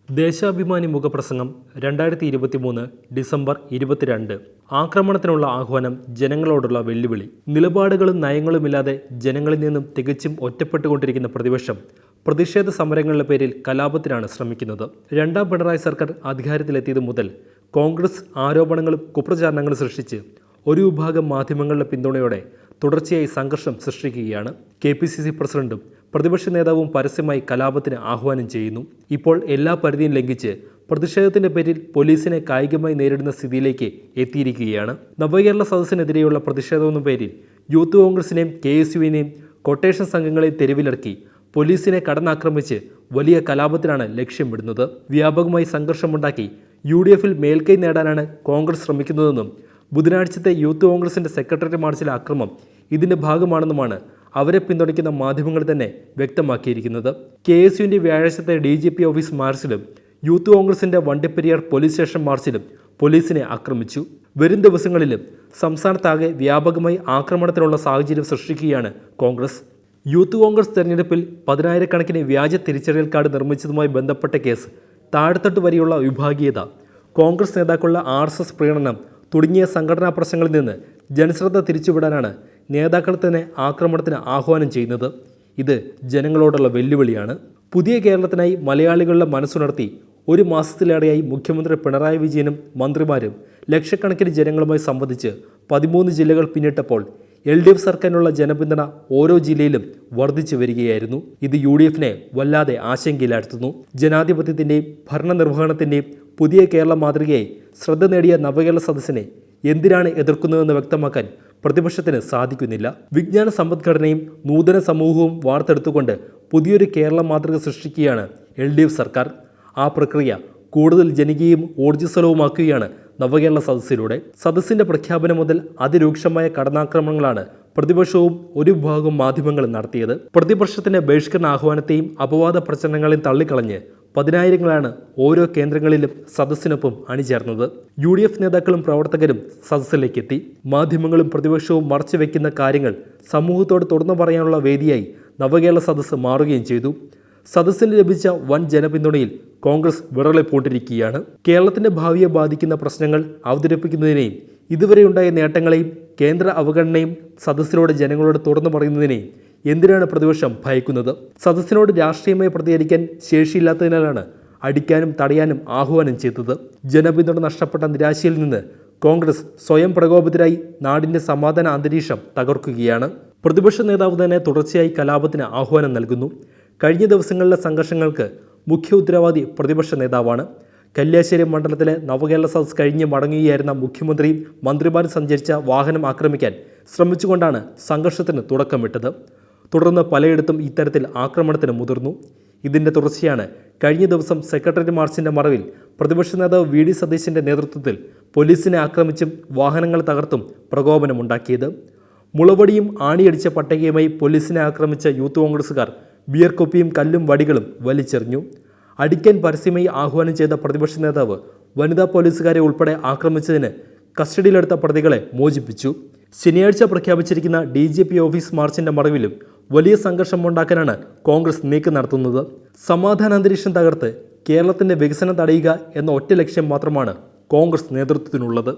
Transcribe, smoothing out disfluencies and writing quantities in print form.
ദേശാഭിമാനി മുഖപ്രസംഗം 2023 ഡിസംബർ 22. ആക്രമണത്തിനുള്ള ആഹ്വാനം, ജനങ്ങളോടുള്ള വെല്ലുവിളി. നിലപാടുകളും നയങ്ങളുമില്ലാതെ ജനങ്ങളിൽ നിന്നും തികച്ചും ഒറ്റപ്പെട്ടുകൊണ്ടിരിക്കുന്ന പ്രതിപക്ഷം പ്രതിഷേധ സമരങ്ങളുടെ പേരിൽ കലാപത്തിനാണ് ശ്രമിക്കുന്നത്. രണ്ടാം പിണറായി സർക്കാർ അധികാരത്തിലെത്തിയതു മുതൽ കോൺഗ്രസ് ആരോപണങ്ങളും കുപ്രചാരണങ്ങളും സൃഷ്ടിച്ച് ഒരു വിഭാഗം മാധ്യമങ്ങളുടെ പിന്തുണയോടെ തുടർച്ചയായി സംഘർഷം സൃഷ്ടിക്കുകയാണ്. KPCC പ്രസിഡന്റും പ്രതിപക്ഷ നേതാവും പരസ്യമായി കലാപത്തിന് ആഹ്വാനം ചെയ്യുന്നു. ഇപ്പോൾ എല്ലാ പരിധിയും ലംഘിച്ച് പ്രതിഷേധത്തിന്റെ പേരിൽ പോലീസിനെ കായികമായി നേരിടുന്ന സ്ഥിതിയിലേക്ക് എത്തിയിരിക്കുകയാണ്. നവകേരള സദസ്സിനെതിരെയുള്ള പ്രതിഷേധമെന്ന പേരിൽ യൂത്ത് കോൺഗ്രസിനെയും KSUവിനെയും കൊട്ടേഷൻ സംഘങ്ങളെയും തെരുവിലിറക്കി പോലീസിനെ കടന്നാക്രമിച്ച് വലിയ കലാപത്തിനാണ് ലക്ഷ്യമിടുന്നത്. വ്യാപകമായി സംഘർഷമുണ്ടാക്കി UDFൽ മേൽക്കൈ നേടാനാണ് കോൺഗ്രസ് ശ്രമിക്കുന്നതെന്നും ബുധനാഴ്ചത്തെ യൂത്ത് കോൺഗ്രസിന്റെ സെക്രട്ടേറിയറ്റ് മാർച്ചിലെ അക്രമം ഇതിന്റെ ഭാഗമാണെന്നുമാണ് അവരെ പിന്തുണയ്ക്കുന്ന മാധ്യമങ്ങൾ തന്നെ വ്യക്തമാക്കിയിരിക്കുന്നത്. KSUവിന്റെ വ്യാഴാഴ്ചത്തെ DGP ഓഫീസ് മാർച്ചിലും യൂത്ത് കോൺഗ്രസിന്റെ വണ്ടിപ്പെരിയാർ പോലീസ് സ്റ്റേഷൻ മാർച്ചിലും പോലീസിനെ ആക്രമിച്ചു. വരും ദിവസങ്ങളിലും സംസ്ഥാനത്താകെ വ്യാപകമായി ആക്രമണത്തിനുള്ള സാഹചര്യം സൃഷ്ടിക്കുകയാണ് കോൺഗ്രസ്. യൂത്ത് കോൺഗ്രസ് തെരഞ്ഞെടുപ്പിൽ 10,000-കണക്കിന് വ്യാജ തിരിച്ചറിയൽ കാർഡ് നിർമ്മിച്ചതുമായി ബന്ധപ്പെട്ട കേസ്, താഴെത്തട്ട് വരെയുള്ള വിഭാഗീയത, കോൺഗ്രസ് നേതാക്കളുടെ RSS പ്രീണനം തുടങ്ങിയ സംഘടനാ പ്രശ്നങ്ങളിൽ നിന്ന് ജനശ്രദ്ധ തിരിച്ചുവിടാനാണ് നേതാക്കൾ തന്നെ ആക്രമണത്തിന് ആഹ്വാനം ചെയ്യുന്നത്. ഇത് ജനങ്ങളോടുള്ള വെല്ലുവിളിയാണ്. പുതിയ കേരളത്തിനായി മലയാളികളുടെ മനസ്സുണർത്തി ഒരു മാസത്തിലേറെയായി മുഖ്യമന്ത്രി പിണറായി വിജയനും മന്ത്രിമാരും ലക്ഷക്കണക്കിന് ജനങ്ങളുമായി സംവദിച്ച് 13 ജില്ലകൾ പിന്നിട്ടപ്പോൾ LDF സർക്കാരിനുള്ള ജനപിന്തുണ ഓരോ ജില്ലയിലും വർദ്ധിച്ചു വരികയായിരുന്നു. ഇത് UDFനെ വല്ലാതെ ആശങ്കയിലാഴ്ത്തുന്നു. ജനാധിപത്യത്തിൻ്റെയും ഭരണനിർവഹണത്തിൻ്റെയും പുതിയ കേരള മാതൃകയായി ശ്രദ്ധ നേടിയ നവകേരള സദസ്സിനെ എന്തിനാണ് എതിർക്കുന്നതെന്ന് വ്യക്തമാക്കാൻ പ്രതിപക്ഷത്തിന് സാധിക്കുന്നില്ല. വിജ്ഞാന സമ്പദ്ഘടനയും നൂതന സമൂഹവും വാർത്തെടുത്തുകൊണ്ട് പുതിയൊരു കേരള മാതൃക സൃഷ്ടിക്കുകയാണ് LDF സർക്കാർ. ആ പ്രക്രിയ കൂടുതൽ ജനകീയവും ഊർജ്ജസ്വലവുമാക്കുകയാണ് നവകേരള സദസ്സിലൂടെ. സദസ്സിന്റെ പ്രഖ്യാപനം മുതൽ അതിരൂക്ഷമായ കടന്നാക്രമണങ്ങളാണ് പ്രതിപക്ഷവും ഒരു വിഭാഗം മാധ്യമങ്ങളും നടത്തിയത്. പ്രതിപക്ഷത്തിന്റെ ബഹിഷ്കരണ ആഹ്വാനത്തെയും അപവാദ പ്രചരണങ്ങളെയും തള്ളിക്കളഞ്ഞ് 10,000-ങ്ങളാണ് ഓരോ കേന്ദ്രങ്ങളിലും സദസ്സിനൊപ്പം അണിചേർന്നത്. UDF നേതാക്കളും പ്രവർത്തകരും സദസ്സിലേക്ക് എത്തി. മാധ്യമങ്ങളും പ്രതിപക്ഷവും മറച്ചുവെക്കുന്ന കാര്യങ്ങൾ സമൂഹത്തോട് തുറന്നു പറയാനുള്ള വേദിയായി നവകേരള സദസ്സ് മാറുകയും ചെയ്തു. സദസ്സിന് ലഭിച്ച വൻ ജനപിന്തുണയിൽ കോൺഗ്രസ് വിറളിപ്പൂണ്ടിരിക്കുകയാണ്. കേരളത്തിന്റെ ഭാവിയെ ബാധിക്കുന്ന പ്രശ്നങ്ങൾ അവതരിപ്പിക്കുന്നതിനെയും ഇതുവരെയുണ്ടായ നേട്ടങ്ങളെയും കേന്ദ്ര അവഗണനയും സദസ്സിലൂടെ ജനങ്ങളോട് തുറന്നു പറയുന്നതിനെയും എന്തിനാണ് പ്രതിപക്ഷം ഭയക്കുന്നത്? സദസ്സിനോട് രാഷ്ട്രീയമായി പ്രതികരിക്കാൻ ശേഷിയില്ലാത്തതിനാലാണ് അടിക്കാനും തടയാനും ആഹ്വാനം ചെയ്തത്. ജനപിന്തുണ നഷ്ടപ്പെട്ട നിരാശയിൽ നിന്ന് കോൺഗ്രസ് സ്വയം പ്രകോപിതരായി നാടിന്റെ സമാധാന അന്തരീക്ഷം തകർക്കുകയാണ്. പ്രതിപക്ഷ നേതാവ് തന്നെ തുടർച്ചയായി കലാപത്തിന് ആഹ്വാനം നൽകുന്നു. കഴിഞ്ഞ ദിവസങ്ങളിലെ സംഘർഷങ്ങൾക്ക് മുഖ്യ ഉത്തരവാദി പ്രതിപക്ഷ നേതാവാണ്. കല്യാശ്ശേരി മണ്ഡലത്തിലെ നവകേരള സദസ് കഴിഞ്ഞ് മടങ്ങുകയായിരുന്ന മുഖ്യമന്ത്രിയും മന്ത്രിമാരും സഞ്ചരിച്ച വാഹനം ആക്രമിക്കാൻ ശ്രമിച്ചുകൊണ്ടാണ് സംഘർഷത്തിന് തുടക്കമിട്ടത്. തുടർന്ന് പലയിടത്തും ഇത്തരത്തിൽ ആക്രമണത്തിന് മുതിർന്നു. ഇതിൻ്റെ തുടർച്ചയാണ് കഴിഞ്ഞ ദിവസം സെക്രട്ടേറിയറ്റ് മാർച്ചിൻ്റെ മറവിൽ പ്രതിപക്ഷ നേതാവ് VD സതീശൻ്റെ നേതൃത്വത്തിൽ പോലീസിനെ ആക്രമിച്ചും വാഹനങ്ങൾ തകർത്തും പ്രകോപനമുണ്ടാക്കിയത്. മുളവടിയും ആണിയടിച്ച പട്ടകയുമായി പോലീസിനെ ആക്രമിച്ച യൂത്ത് കോൺഗ്രസുകാർ ബിയർ കുപ്പിയും കല്ലും വടികളും വലിച്ചെറിഞ്ഞു. അടിക്കാൻ പരസ്യമായി ആഹ്വാനം ചെയ്ത പ്രതിപക്ഷ നേതാവ് വനിതാ പോലീസുകാരെ ഉൾപ്പെടെ ആക്രമിച്ചതിന് കസ്റ്റഡിയിലെടുത്ത പ്രതികളെ മോചിപ്പിച്ചു. ശനിയാഴ്ച പ്രഖ്യാപിച്ചിരിക്കുന്ന DGP ഓഫീസ് മാർച്ചിന്റെ മറവിലും വലിയ സംഘർഷമുണ്ടാക്കാനാണ് കോൺഗ്രസ് നീക്കം നടത്തുന്നത്. സമാധാന അന്തരീക്ഷം തകർത്ത് കേരളത്തിന്റെ വികസനം തടയുക എന്ന ഒറ്റ ലക്ഷ്യം മാത്രമാണ് കോൺഗ്രസ് നേതൃത്വത്തിനുള്ളത്.